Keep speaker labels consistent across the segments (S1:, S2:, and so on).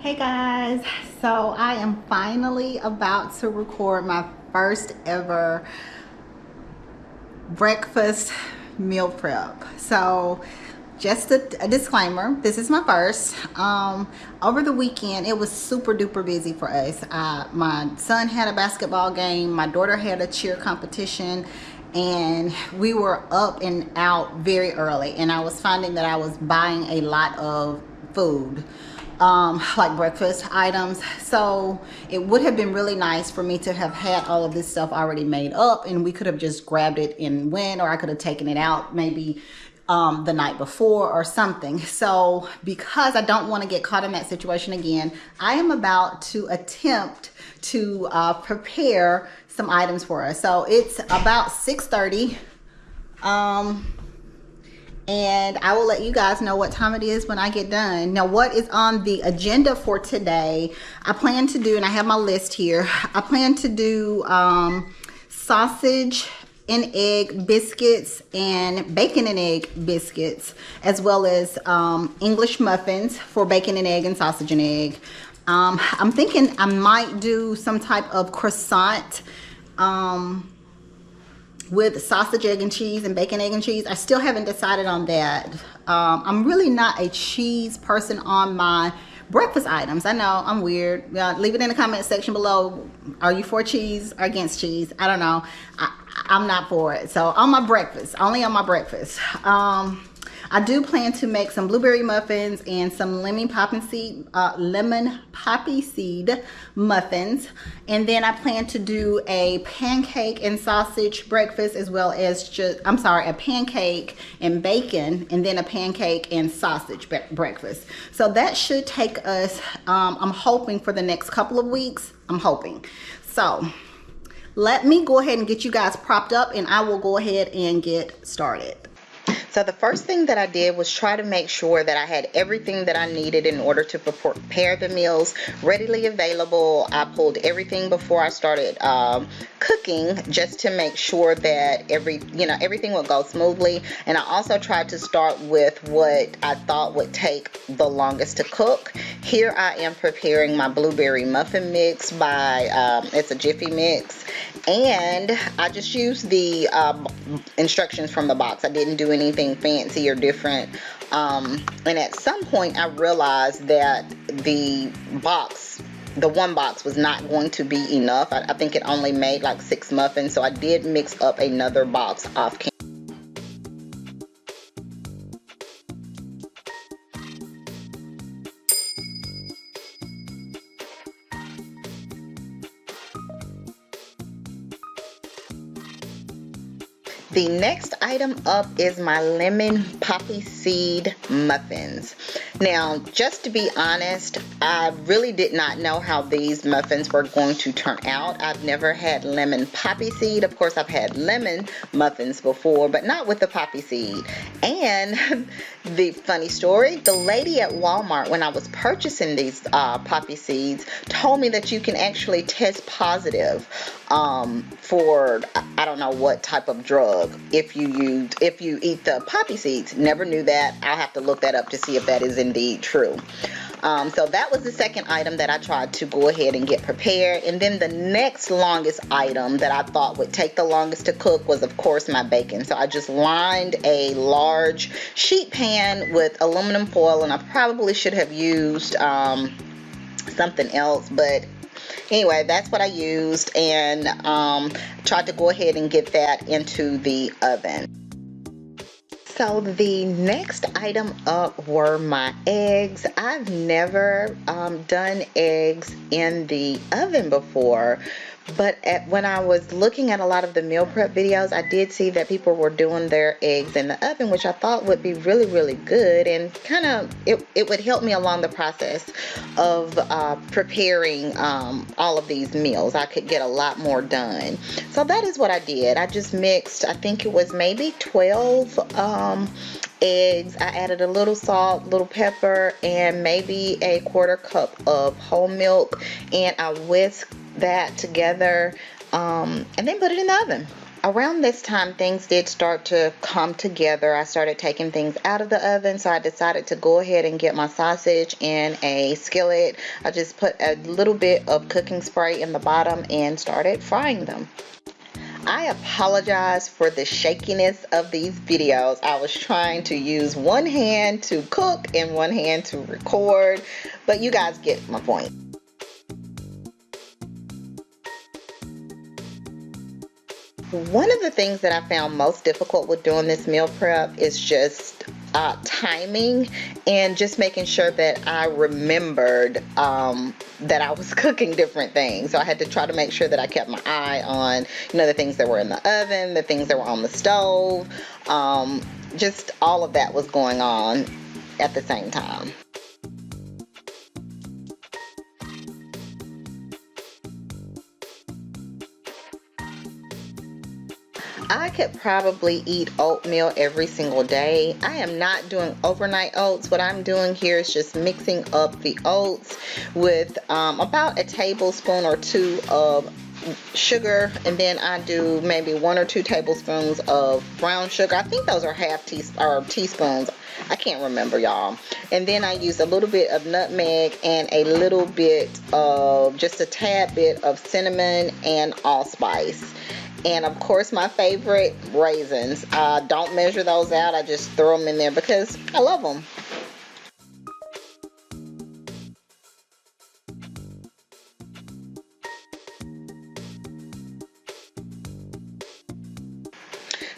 S1: Hey guys, so I am finally about to record my first ever breakfast meal prep. So just a disclaimer, this is my first. Over the weekend it was super duper busy for us. My son had a basketball game, my daughter had a cheer competition, and we were up and out very early, and I was finding that I was buying a lot of food, like breakfast items. So it would have been really nice for me to have had all of this stuff already made up, and we could have just grabbed it and went, or I could have taken it out maybe the night before or something. So because I don't want to get caught in that situation again, I am about to attempt to prepare some items for us. So it's about 6:30. And I will let you guys know what time it is when I get done. Now, what is on the agenda for today? I plan to do, and I have my list here, I plan to do sausage and egg biscuits and bacon and egg biscuits, as well as English muffins for bacon and egg and sausage and egg. I'm thinking I might do some type of croissant with sausage, egg, and cheese, and bacon, egg, and cheese. I still haven't decided on that. I'm really not a cheese person on my breakfast items. I know I'm weird. Leave it in the comment section below. Are you for cheese or against cheese? I don't know. I'm not for it. So on my breakfast, only on my breakfast. I do plan to make some blueberry muffins and some lemon poppy seed muffins, and then I plan to do a pancake and sausage breakfast, as well as a pancake and bacon, and then a pancake and sausage breakfast. So that should take us, I'm hoping, for the next couple of weeks. I'm hoping. So let me go ahead and get you guys propped up, and I will go ahead and get started. So the first thing that I did was try to make sure that I had everything that I needed in order to prepare the meals readily available. I pulled everything before I started cooking, just to make sure that everything would go smoothly. And I also tried to start with what I thought would take the longest to cook. Here I am preparing my blueberry muffin mix by it's a Jiffy Mix, and I just used the instructions from the box. I didn't do anything fancy or different. And at some point I realized that the one box was not going to be enough. I think it only made like 6 muffins, so I did mix up another box off camera. The next item up is my lemon poppy seed muffins. Now, just to be honest, I really did not know how these muffins were going to turn out. I've never had lemon poppy seed. Of course, I've had lemon muffins before, but not with the poppy seed. And the funny story, the lady at Walmart, when I was purchasing these poppy seeds, told me that you can actually test positive for I don't know what type of drug if you eat the poppy seeds. Never knew that. I'll have to look that up to see if that is indeed true. So that was the second item that I tried to go ahead and get prepared. And then the next longest item that I thought would take the longest to cook was, of course, my bacon. So I just lined a large sheet pan with aluminum foil, and I probably should have used something else, but anyway, that's what I used, and tried to go ahead and get that into the oven. So the next item up were my eggs. I've never done eggs in the oven before, but when I was looking at a lot of the meal prep videos, I did see that people were doing their eggs in the oven, which I thought would be really, really good, and kind of it would help me along the process of preparing all of these meals. I could get a lot more done. So that is what I did. I just mixed, I think it was maybe 12 eggs. I added a little salt, little pepper, and maybe a 1/4 cup of whole milk, and I whisked that together and then put it in the oven. Around this time, things did start to come together. I started taking things out of the oven, so I decided to go ahead and get my sausage in a skillet. I just put a little bit of cooking spray in the bottom and started frying them. I apologize for the shakiness of these videos. I was trying to use one hand to cook and one hand to record, but you guys get my point. One of the things that I found most difficult with doing this meal prep is just timing and just making sure that I remembered that I was cooking different things. So I had to try to make sure that I kept my eye on, the things that were in the oven, the things that were on the stove. Just all of that was going on at the same time. I could probably eat oatmeal every single day. I am not doing overnight oats. What I'm doing here is just mixing up the oats with about a tablespoon or two of sugar, and then I do maybe 1 or 2 tablespoons of brown sugar. I think those are teaspoons. I can't remember, y'all. And then I use a little bit of nutmeg and a little bit of, just a tad bit of cinnamon and allspice. And of course, my favorite, raisins. I don't measure those out. I just throw them in there because I love them.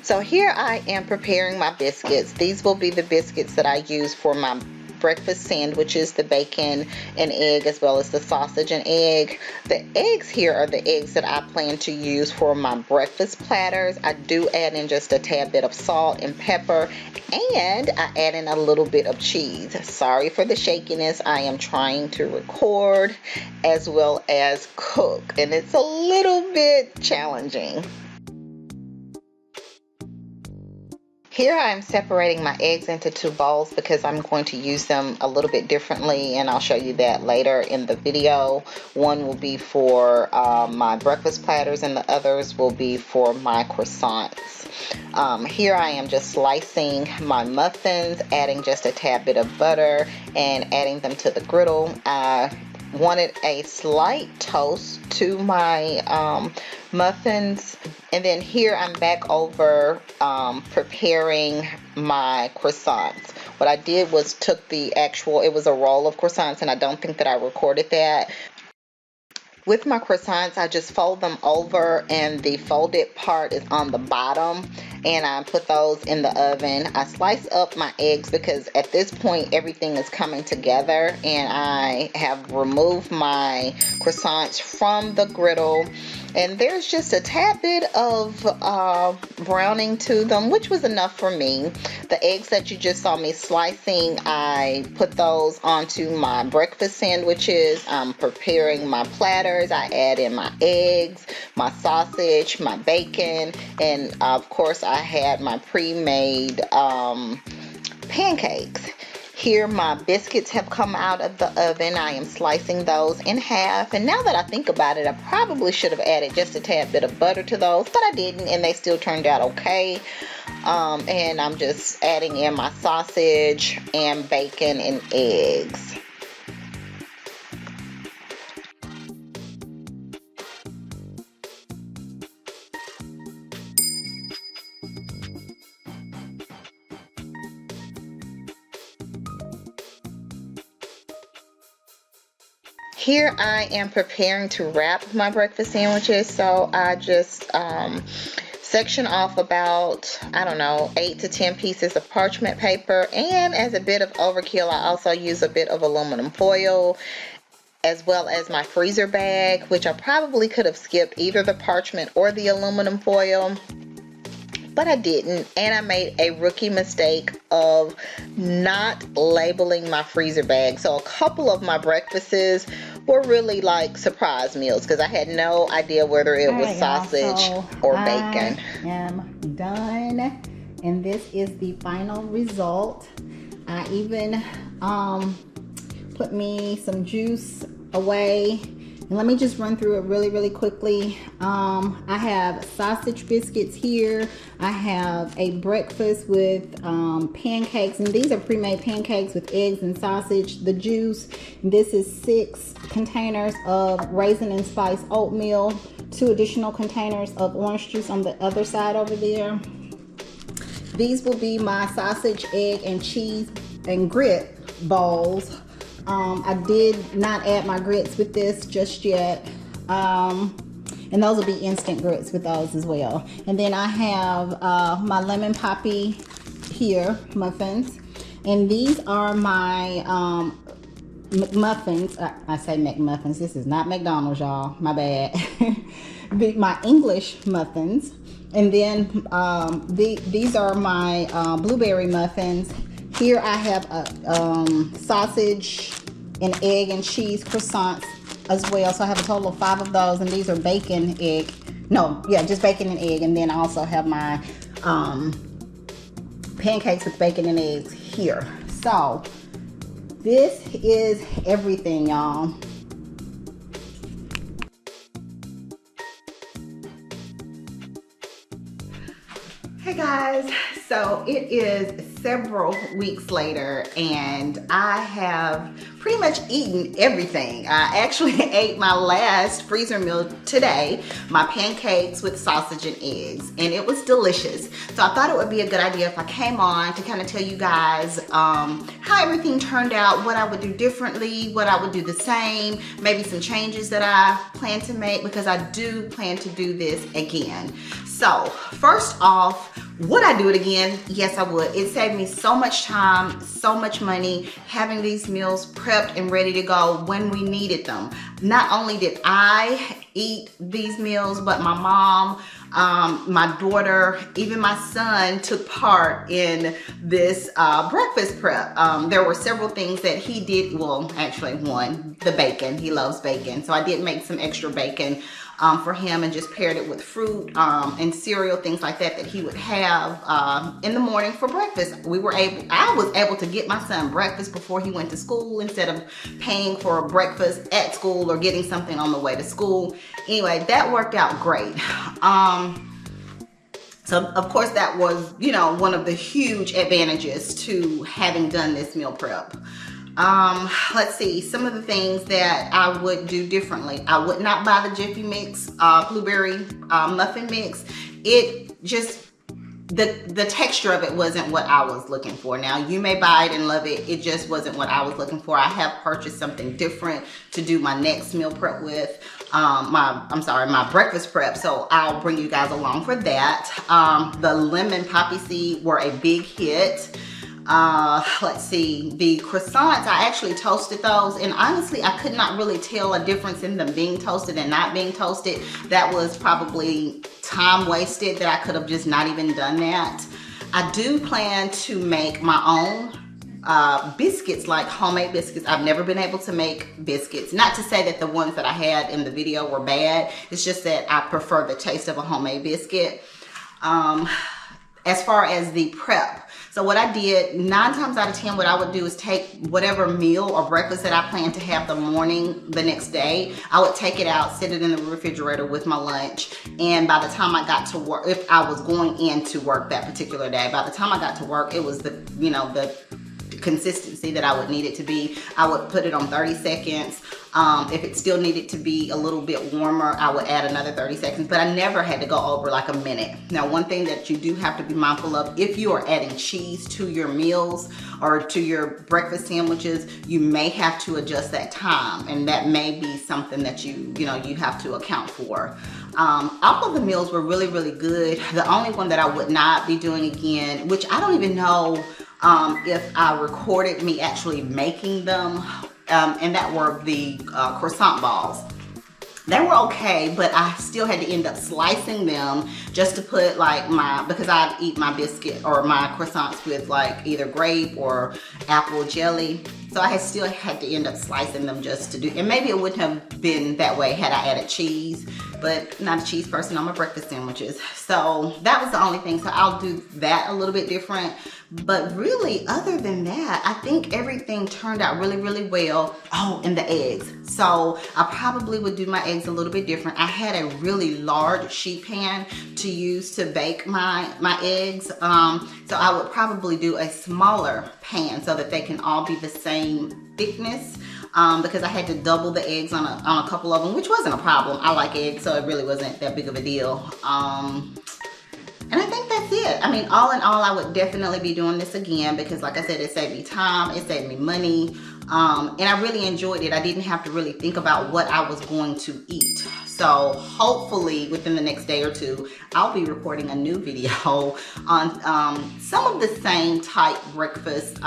S1: So here I am preparing my biscuits. These will be the biscuits that I use for my breakfast sandwiches, the bacon and egg, as well as the sausage and egg. The eggs here are the eggs that I plan to use for my breakfast platters. I do add in just a tad bit of salt and pepper, and I add in a little bit of cheese. Sorry for the shakiness. I am trying to record as well as cook, and it's a little bit challenging. Here I am separating my eggs into 2 bowls because I'm going to use them a little bit differently, and I'll show you that later in the video. One will be for my breakfast platters and the others will be for my croissants. Here I am just slicing my muffins, adding just a tad bit of butter and adding them to the griddle. I wanted a slight toast to my muffins, and then here I'm back over preparing my croissants. What I did was took the actual, it was a roll of croissants, and I don't think that I recorded that. With my croissants, I just fold them over, and the folded part is on the bottom, and I put those in the oven. I slice up my eggs because at this point everything is coming together, and I have removed my croissants from the griddle, and there's just a tad bit of browning to them, which was enough for me. The eggs that you just saw me slicing, I put those onto my breakfast sandwiches. I'm preparing my platters. I add in my eggs, my sausage, my bacon, and of course I had my pre-made pancakes. Here my biscuits have come out of the oven. I am slicing those in half, and now that I think about it, I probably should have added just a tad bit of butter to those, but I didn't, and they still turned out okay. And I'm just adding in my sausage and bacon and eggs. Here I am preparing to wrap my breakfast sandwiches, so I just section off about, I don't know, 8 to 10 pieces of parchment paper, and as a bit of overkill, I also use a bit of aluminum foil, as well as my freezer bag, which I probably could have skipped either the parchment or the aluminum foil, but I didn't, and I made a rookie mistake of not labeling my freezer bag. So a couple of my breakfasts were really like surprise meals because I had no idea whether it was sausage or bacon.
S2: I am done, and this is the final result. I even put me some juice away And let me just run through it really quickly. I have sausage biscuits here. I have a breakfast with pancakes, and these are pre-made pancakes with eggs and sausage. The juice, this is 6 containers of raisin and spice oatmeal, 2 additional containers of orange juice on the other side over there. These will be my sausage, egg, and cheese and grit bowls. I did not add my grits with this just yet. And those will be instant grits with those as well. And then I have my lemon poppy here, muffins. And these are my McMuffins. I say McMuffins. This is not McDonald's, y'all. My bad. My English muffins. And then these are my blueberry muffins. Here I have a sausage and egg and cheese croissants as well. So I have a total of 5 of those, and these are bacon, egg. No, yeah, just bacon and egg. And then I also have my pancakes with bacon and eggs here. So this is everything, y'all. Hey guys, so it is several weeks later and I have pretty much eaten everything. I actually ate my last freezer meal today, my pancakes with sausage and eggs, and it was delicious. So I thought it would be a good idea if I came on to kind of tell you guys how everything turned out, what I would do differently, what I would do the same, maybe some changes that I plan to make, because I do plan to do this again. So first off, would I do it again? Yes, I would. It saved me so much time, so much money, having these meals prepped and ready to go when we needed them. Not only did I eat these meals, but my mom, my daughter, even my son took part in this breakfast prep. There were several things that he did. Well, actually one, the bacon. He loves bacon. So I did make some extra bacon for him and just paired it with fruit and cereal, things like that he would have in the morning for breakfast. I was able to get my son breakfast before he went to school instead of paying for a breakfast at school or getting something on the way to school. Anyway, that worked out great. So of course that was, you know, one of the huge advantages to having done this meal prep. Let's see, some of the things that I would do differently. I would not buy the Jiffy Mix blueberry muffin mix. It just, the texture of it wasn't what I was looking for. Now you may buy it and love it. It just wasn't what I was looking for. I have purchased something different to do my next meal prep with. My breakfast prep. So I'll bring you guys along for that. The lemon poppy seed were a big hit. Let's see, the croissants, I actually toasted those, and honestly I could not really tell a difference in them being toasted and not being toasted. That was probably time wasted, that I could have just not even done that. I do plan to make my own biscuits, like homemade biscuits. I've never been able to make biscuits. Not to say that the ones that I had in the video were bad, it's just that I prefer the taste of a homemade biscuit. As far as the prep, so what I did, 9 times out of 10, what I would do is take whatever meal or breakfast that I plan to have the next day, I would take it out, sit it in the refrigerator with my lunch, and by the time I got to work, if I was going into work that particular day, by the time I got to work, it was the, you know, the consistency that I would need it to be. I would put it on 30 seconds. If it still needed to be a little bit warmer, I would add another 30 seconds, but I never had to go over like a minute. Now, one thing that you do have to be mindful of, if you are adding cheese to your meals or to your breakfast sandwiches, you may have to adjust that time, and that may be something that you have to account for. All of the meals were really, really good. The only one that I would not be doing again, which I don't even know if I recorded me actually making them, and that were the croissant balls. They were okay, but I still had to end up slicing them just to put like because I'd eat my biscuit or my croissants with like either grape or apple jelly. So I still had to end up slicing them just to do, and maybe it wouldn't have been that way had I added cheese, but not a cheese person on my breakfast sandwiches. So that was the only thing. So I'll do that a little bit different. But really, other than that, I think everything turned out really, really well. Oh, and the eggs. So I probably would do my eggs a little bit different. I had a really large sheet pan to use to bake my eggs. So I would probably do a smaller pan so that they can all be the same thickness. Because I had to double the eggs on a couple of them, which wasn't a problem. I like eggs, so it really wasn't that big of a deal. And I think that's it. I mean, all in all, I would definitely be doing this again because like I said, it saved me time, it saved me money, and I really enjoyed it. I didn't have to really think about what I was going to eat. So hopefully within the next day or two, I'll be recording a new video on some of the same type breakfast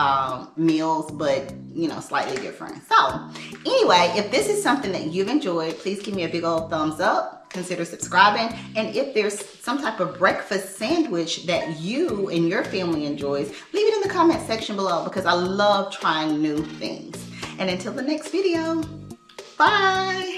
S2: meals, but you know, slightly different. So anyway, if this is something that you've enjoyed, please give me a big old thumbs up. Consider subscribing, and if there's some type of breakfast sandwich that you and your family enjoys, leave it in the comment section below because I love trying new things. And until the next video, bye.